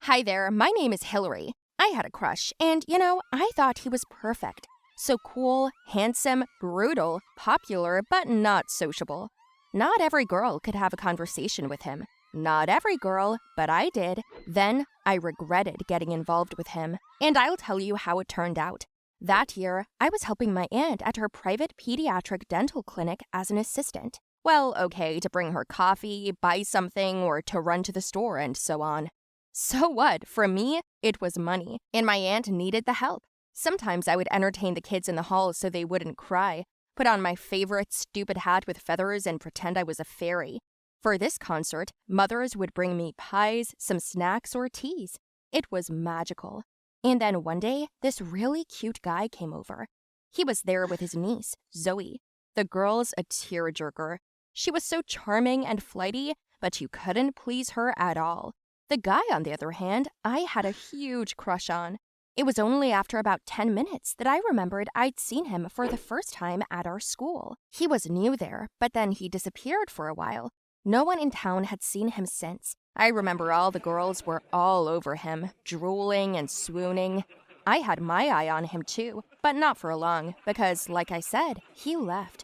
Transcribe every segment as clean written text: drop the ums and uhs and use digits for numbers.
Hi there, my name is Hilary. I had a crush, and I thought he was perfect. So cool, handsome, brutal, popular, but not sociable. Not every girl could have a conversation with him. Not every girl, but I did. Then I regretted getting involved with him, and I'll tell you how it turned out. That year, I was helping my aunt at her private pediatric dental clinic as an assistant. Well, okay, to bring her coffee, buy something, or to run to the store and so on. So what? For me, it was money, and my aunt needed the help. Sometimes I would entertain the kids in the hall so they wouldn't cry, put on my favorite stupid hat with feathers and pretend I was a fairy. For this concert, mothers would bring me pies, some snacks, or teas. It was magical. And then one day, this really cute guy came over. He was there with his niece, Zoe. The girl's a tearjerker. She was so charming and flighty, but you couldn't please her at all. The guy, on the other hand, I had a huge crush on. It was only after about 10 minutes that I remembered I'd seen him for the first time at our school. He was new there, but then he disappeared for a while. No one in town had seen him since. I remember all the girls were all over him, drooling and swooning. I had my eye on him too, but not for long, because, like I said, he left.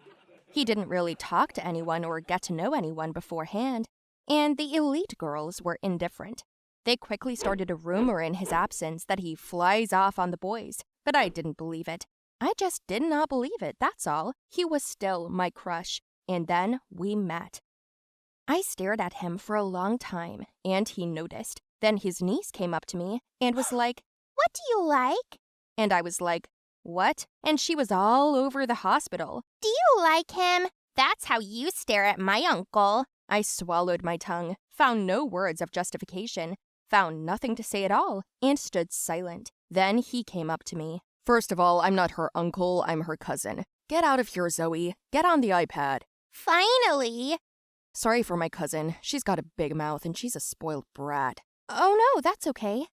He didn't really talk to anyone or get to know anyone beforehand. And the elite girls were indifferent. They quickly started a rumor in his absence that he flies off on the boys, but I didn't believe it. I just did not believe it, that's all. He was still my crush, and then we met. I stared at him for a long time, and he noticed. Then his niece came up to me and was like, "What do you like?" And I was like, "What?" And she was all over the hospital. "Do you like him? That's how you stare at my uncle." I swallowed my tongue, found no words of justification, found nothing to say at all, and stood silent. Then he came up to me. "First of all, I'm not her uncle, I'm her cousin. Get out of here, Zoe. Get on the iPad." "Finally." "Sorry for my cousin. She's got a big mouth and she's a spoiled brat." "Oh no, that's okay."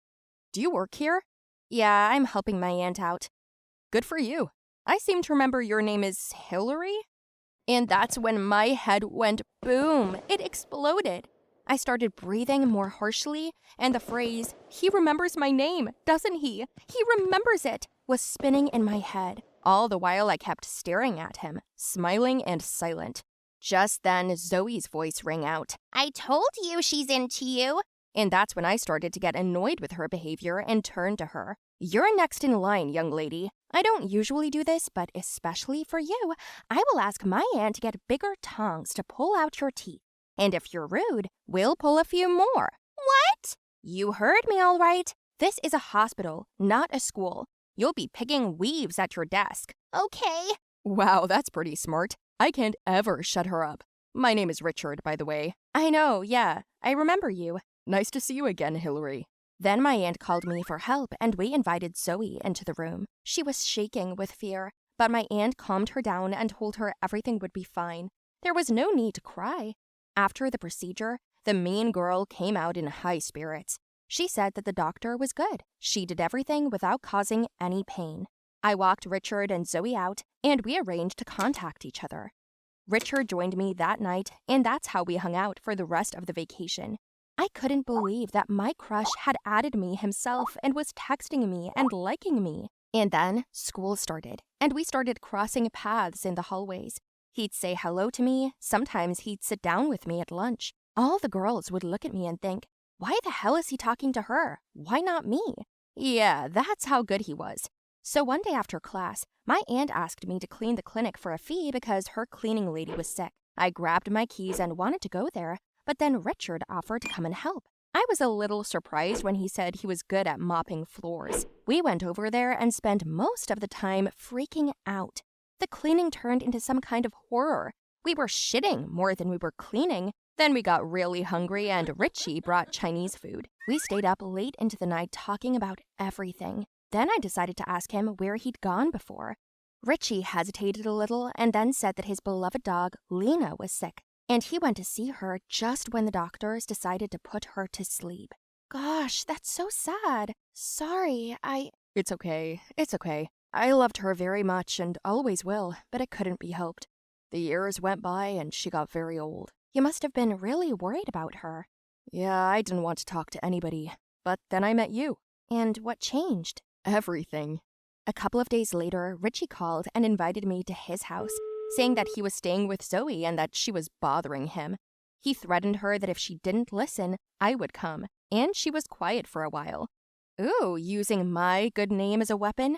"Do you work here?" "Yeah, I'm helping my aunt out." "Good for you. I seem to remember your name is Hilary?" And that's when my head went boom. It exploded. I started breathing more harshly, and the phrase, "He remembers my name, doesn't he? He remembers it," was spinning in my head. All the while I kept staring at him, smiling and silent. Just then, Zoe's voice rang out. "I told you she's into you." And that's when I started to get annoyed with her behavior and turned to her. "You're next in line, young lady. I don't usually do this, but especially for you, I will ask my aunt to get bigger tongs to pull out your teeth. And if you're rude, we'll pull a few more." "What?" "You heard me all right. This is a hospital, not a school. You'll be picking weaves at your desk." "Okay." Wow, that's pretty smart. I can't ever shut her up. My name is Richard, by the way. "I know, yeah. I remember you." "Nice to see you again, Hilary." Then my aunt called me for help, and we invited Zoe into the room. She was shaking with fear, but my aunt calmed her down and told her everything would be fine. There was no need to cry. After the procedure, the mean girl came out in high spirits. She said that the doctor was good. She did everything without causing any pain. I walked Richard and Zoe out, and we arranged to contact each other. Richard joined me that night, and that's how we hung out for the rest of the vacation. I couldn't believe that my crush had added me himself and was texting me and liking me. And then school started, and we started crossing paths in the hallways. He'd say hello to me. Sometimes he'd sit down with me at lunch. All the girls would look at me and think, "Why the hell is he talking to her? Why not me?" Yeah, that's how good he was. So one day after class, my aunt asked me to clean the clinic for a fee because her cleaning lady was sick. I grabbed my keys and wanted to go there, but then Richard offered to come and help. I was a little surprised when he said he was good at mopping floors. We went over there and spent most of the time freaking out. The cleaning turned into some kind of horror. We were shitting more than we were cleaning. Then we got really hungry and Richie brought Chinese food. We stayed up late into the night talking about everything. Then I decided to ask him where he'd gone before. Richie hesitated a little and then said that his beloved dog, Lena, was sick, and he went to see her just when the doctors decided to put her to sleep. Gosh, that's so sad. Sorry, It's okay. It's okay. I loved her very much and always will, but it couldn't be helped. The years went by and she got very old. You must have been really worried about her. Yeah, I didn't want to talk to anybody. But then I met you. And what changed? Everything. A couple of days later, Richie called and invited me to his house, saying that he was staying with Zoe and that she was bothering him. He threatened her that if she didn't listen, I would come, and she was quiet for a while. Ooh, using my good name as a weapon?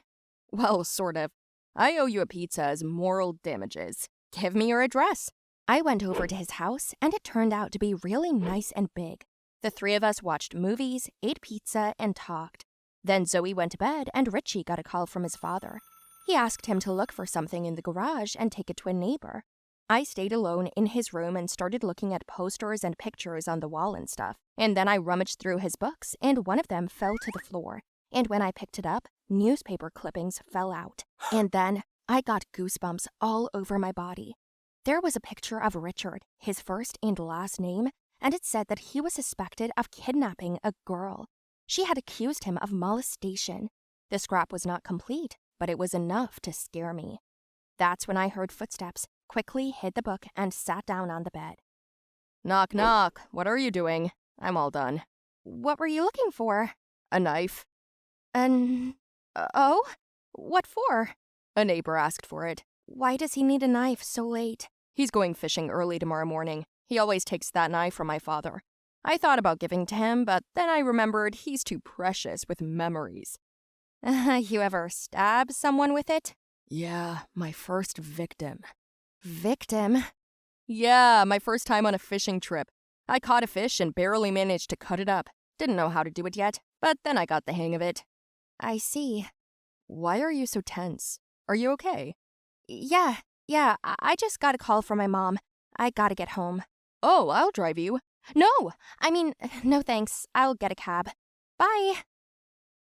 Well, sort of. I owe you a pizza as moral damages. Give me your address. I went over to his house, and it turned out to be really nice and big. The three of us watched movies, ate pizza, and talked. Then Zoe went to bed, and Richie got a call from his father. He asked him to look for something in the garage and take it to a neighbor. I stayed alone in his room and started looking at posters and pictures on the wall and stuff. And then I rummaged through his books, and one of them fell to the floor. And when I picked it up, newspaper clippings fell out. And then I got goosebumps all over my body. There was a picture of Richard, his first and last name, and it said that he was suspected of kidnapping a girl. She had accused him of molestation. The scrap was not complete, but it was enough to scare me. That's when I heard footsteps, quickly hid the book, and sat down on the bed. Knock, knock. What are you doing? I'm all done. What were you looking for? A knife. Oh? What for? A neighbor asked for it. Why does he need a knife so late? He's going fishing early tomorrow morning. He always takes that knife from my father. I thought about giving to him, but then I remembered he's too precious with memories. You ever stab someone with it? Yeah, my first victim. Victim? Yeah, my first time on a fishing trip. I caught a fish and barely managed to cut it up. Didn't know how to do it yet, but then I got the hang of it. I see. Why are you so tense? Are you okay? Yeah, I just got a call from my mom. I gotta get home. Oh, I'll drive you. No thanks. I'll get a cab. Bye.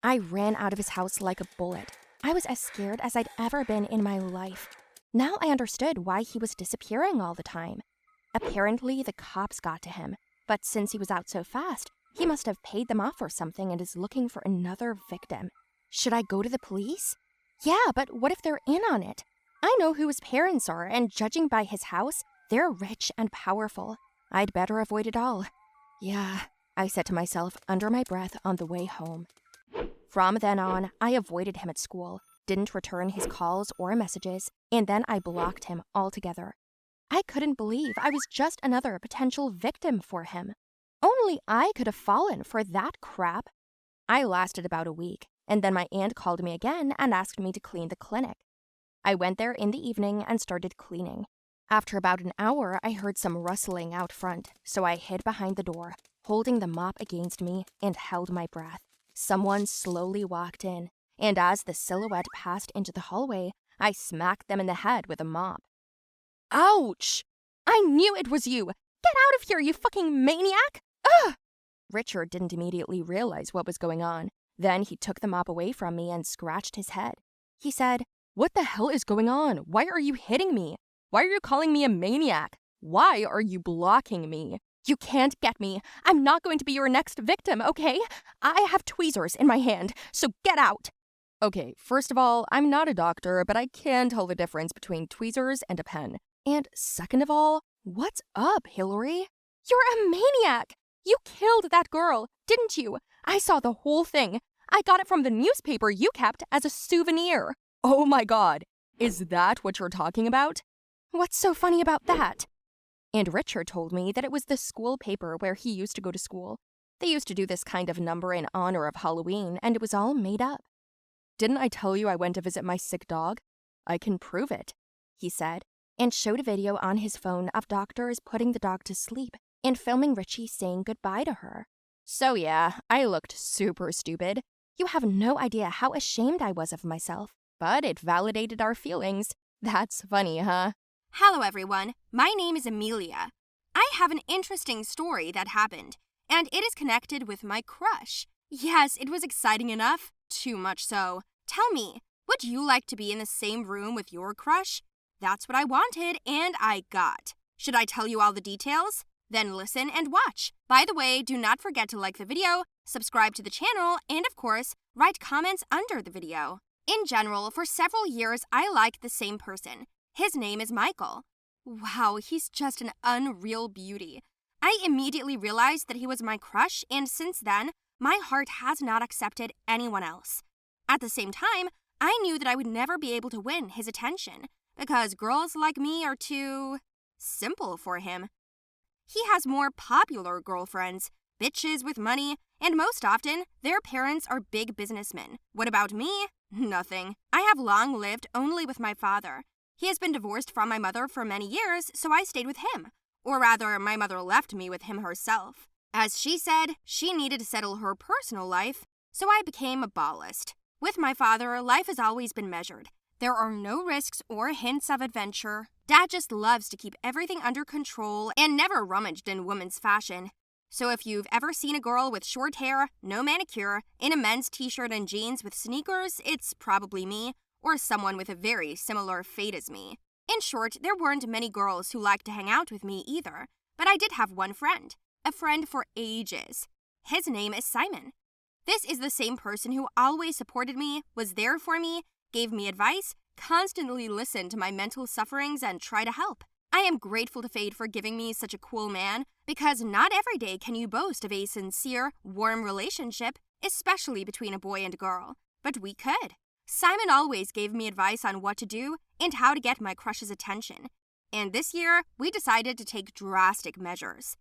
I ran out of his house like a bullet. I was as scared as I'd ever been in my life. Now I understood why he was disappearing all the time. Apparently, the cops got to him, but since he was out so fast, he must have paid them off or something and is looking for another victim. Should I go to the police? Yeah, but what if they're in on it? I know who his parents are, and judging by his house, they're rich and powerful. I'd better avoid it all. Yeah, I said to myself under my breath on the way home. From then on, I avoided him at school, didn't return his calls or messages, and then I blocked him altogether. I couldn't believe I was just another potential victim for him. Only I could have fallen for that crap. I lasted about a week, and then my aunt called me again and asked me to clean the clinic. I went there in the evening and started cleaning. After about an hour, I heard some rustling out front, so I hid behind the door, holding the mop against me, and held my breath. Someone slowly walked in, and as the silhouette passed into the hallway, I smacked them in the head with a mop. Ouch! I knew it was you! Get out of here, you fucking maniac! Ugh! Richard didn't immediately realize what was going on. Then he took the mop away from me and scratched his head. He said, "What the hell is going on? Why are you hitting me? Why are you calling me a maniac? Why are you blocking me? You can't get me. I'm not going to be your next victim, okay? I have tweezers in my hand, so get out." Okay, first of all, I'm not a doctor, but I can tell the difference between tweezers and a pen. And second of all, what's up, Hilary? You're a maniac! You killed that girl, didn't you? I saw the whole thing. I got it from the newspaper you kept as a souvenir. Oh my god, is that what you're talking about? What's so funny about that? And Richard told me that it was the school paper where he used to go to school. They used to do this kind of number in honor of Halloween, and it was all made up. Didn't I tell you I went to visit my sick dog? I can prove it, he said, and showed a video on his phone of doctors putting the dog to sleep and filming Richie saying goodbye to her. So yeah, I looked super stupid. You have no idea how ashamed I was of myself, but it validated our feelings. That's funny, huh? Hello everyone, my name is Amelia. I have an interesting story that happened, and it is connected with my crush. Yes, it was exciting enough, too much so. Tell me, would you like to be in the same room with your crush? That's what I wanted, and I got. Should I tell you all the details? Then listen and watch. By the way, do not forget to like the video, subscribe to the channel, and of course, write comments under the video. In general, for several years, I liked the same person. His name is Michael. Wow, he's just an unreal beauty. I immediately realized that he was my crush, and since then, my heart has not accepted anyone else. At the same time, I knew that I would never be able to win his attention because girls like me are too simple for him. He has more popular girlfriends, bitches with money, and most often, their parents are big businessmen. What about me? Nothing. I have long lived only with my father. He has been divorced from my mother for many years, so I stayed with him. Or rather, my mother left me with him herself. As she said, she needed to settle her personal life, so I became a ballast. With my father, life has always been measured. There are no risks or hints of adventure. Dad just loves to keep everything under control and never rummaged in women's fashion. So if you've ever seen a girl with short hair, no manicure, in a men's t-shirt and jeans with sneakers, it's probably me, or someone with a very similar fate as me. In short, there weren't many girls who liked to hang out with me either, but I did have one friend, a friend for ages. His name is Simon. This is the same person who always supported me, was there for me, gave me advice, constantly listened to my mental sufferings, and tried to help. I am grateful to fate for giving me such a cool man, because not every day can you boast of a sincere, warm relationship, especially between a boy and a girl. But we could. Simon always gave me advice on what to do and how to get my crush's attention. And this year, we decided to take drastic measures.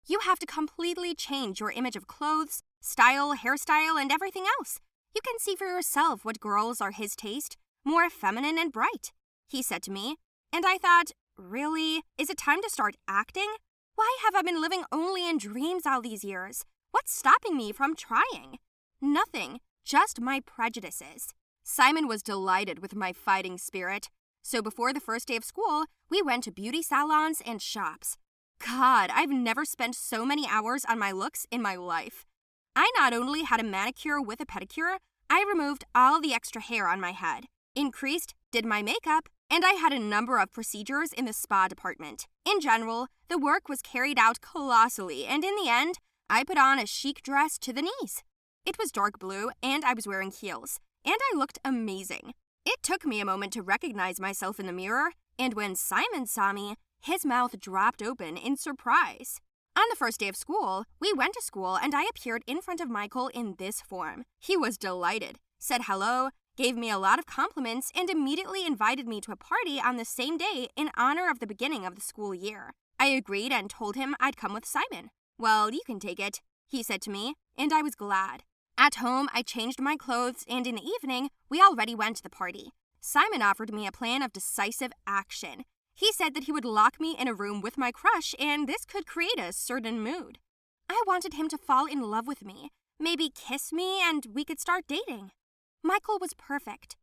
You have to completely change your image of clothes, style, hairstyle, and everything else. You can see for yourself what girls are his taste, more feminine and bright, he said to me. And I thought, really? Is it time to start acting? Why have I been living only in dreams all these years? What's stopping me from trying? Nothing, just my prejudices. Simon was delighted with my fighting spirit. So before the first day of school, we went to beauty salons and shops. God, I've never spent so many hours on my looks in my life. I not only had a manicure with a pedicure, I removed all the extra hair on my head, did my makeup, and I had a number of procedures in the spa department. In general, the work was carried out colossally, and in the end, I put on a chic dress to the knees. It was dark blue, and I was wearing heels, and I looked amazing. It took me a moment to recognize myself in the mirror, and when Simon saw me, his mouth dropped open in surprise. On the first day of school, we went to school and I appeared in front of Michael in this form. He was delighted, said hello, gave me a lot of compliments, and immediately invited me to a party on the same day in honor of the beginning of the school year. I agreed and told him I'd come with Simon. Well, you can take it, he said to me, and I was glad. At home, I changed my clothes, and in the evening, we already went to the party. Simon offered me a plan of decisive action. He said that he would lock me in a room with my crush, and this could create a certain mood. I wanted him to fall in love with me, maybe kiss me, and we could start dating. Michael was perfect.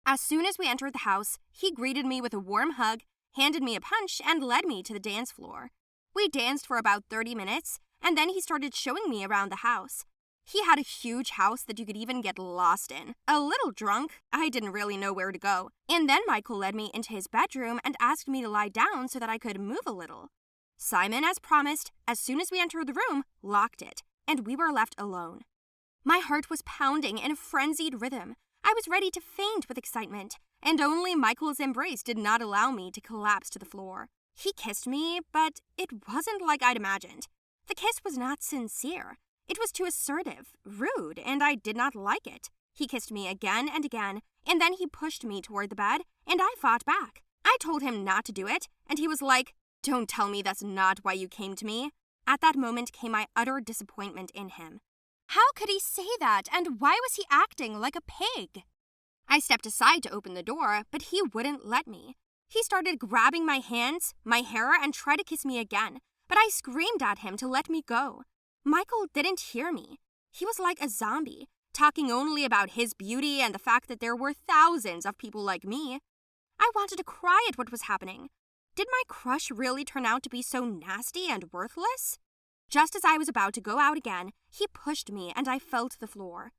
As soon as we entered the house, he greeted me with a warm hug, handed me a punch, and led me to the dance floor. We danced for about 30 minutes, and then he started showing me around the house. He had a huge house that you could even get lost in. A little drunk, I didn't really know where to go. And then Michael led me into his bedroom and asked me to lie down so that I could move a little. Simon, as promised, as soon as we entered the room, locked it, and we were left alone. My heart was pounding in a frenzied rhythm. I was ready to faint with excitement, and only Michael's embrace did not allow me to collapse to the floor. He kissed me, but it wasn't like I'd imagined. The kiss was not sincere. It was too assertive, rude, and I did not like it. He kissed me again and again, and then he pushed me toward the bed, and I fought back. I told him not to do it, and he was like, "Don't tell me that's not why you came to me." At that moment came my utter disappointment in him. How could he say that, and why was he acting like a pig? I stepped aside to open the door, but he wouldn't let me. He started grabbing my hands, my hair, and tried to kiss me again, but I screamed at him to let me go. Michael didn't hear me. He was like a zombie, talking only about his beauty and the fact that there were thousands of people like me. I wanted to cry at what was happening. Did my crush really turn out to be so nasty and worthless? Just as I was about to go out again, he pushed me and I fell to the floor.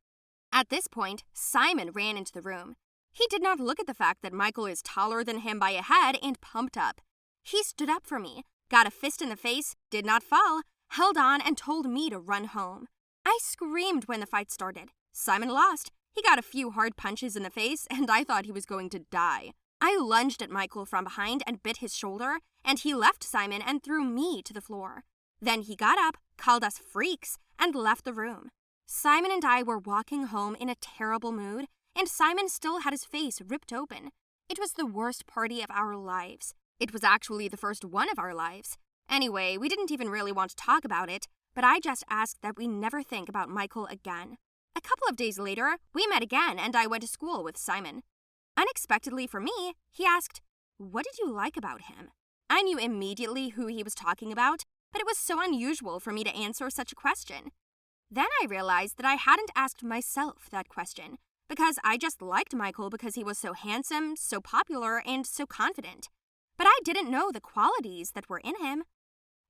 At this point, Simon ran into the room. He did not look at the fact that Michael is taller than him by a head and pumped up. He stood up for me, got a fist in the face, did not fall, held on, and told me to run home. I screamed when the fight started. Simon lost. He got a few hard punches in the face, and I thought he was going to die. I lunged at Michael from behind and bit his shoulder, and he left Simon and threw me to the floor. Then he got up, called us freaks, and left the room. Simon and I were walking home in a terrible mood, and Simon still had his face ripped open. It was the worst party of our lives. It was actually the first one of our lives. Anyway, we didn't even really want to talk about it, but I just asked that we never think about Michael again. A couple of days later, we met again and I went to school with Simon. Unexpectedly for me, he asked, "What did you like about him?" I knew immediately who he was talking about, but it was so unusual for me to answer such a question. Then I realized that I hadn't asked myself that question, because I just liked Michael because he was so handsome, so popular, and so confident. But I didn't know the qualities that were in him.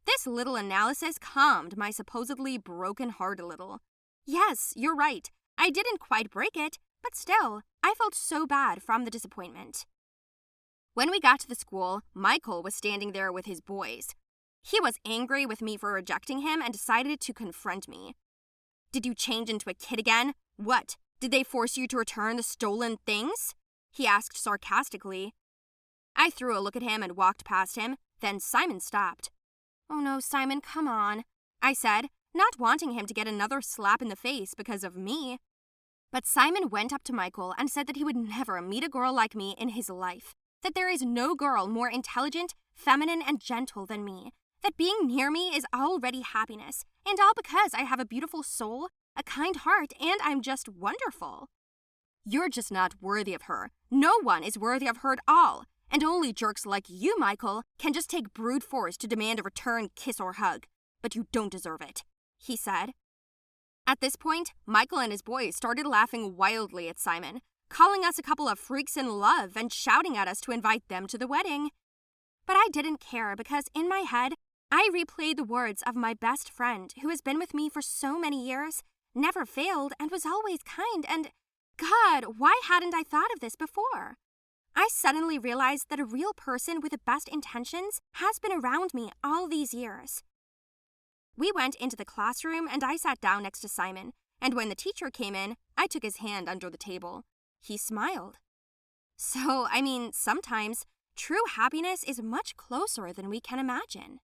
This little analysis calmed my supposedly broken heart a little. Yes, you're right. I didn't quite break it, but still, I felt so bad from the disappointment. When we got to the school, Michael was standing there with his boys. He was angry with me for rejecting him and decided to confront me. "Did you change into a kid again? What? Did they force you to return the stolen things?" he asked sarcastically. I threw a look at him and walked past him. Then Simon stopped. "Oh no, Simon, come on," I said, not wanting him to get another slap in the face because of me. But Simon went up to Michael and said that he would never meet a girl like me in his life, that there is no girl more intelligent, feminine, and gentle than me, that being near me is already happiness, and all because I have a beautiful soul, a kind heart, and I'm just wonderful. "You're just not worthy of her. No one is worthy of her at all. And only jerks like you, Michael, can just take brute force to demand a return kiss or hug. But you don't deserve it," he said. At this point, Michael and his boys started laughing wildly at Simon, calling us a couple of freaks in love and shouting at us to invite them to the wedding. But I didn't care because in my head, I replayed the words of my best friend who has been with me for so many years, never failed, and was always kind, and God, why hadn't I thought of this before? I suddenly realized that a real person with the best intentions has been around me all these years. We went into the classroom and I sat down next to Simon, and when the teacher came in, I took his hand under the table. He smiled. So, sometimes true happiness is much closer than we can imagine.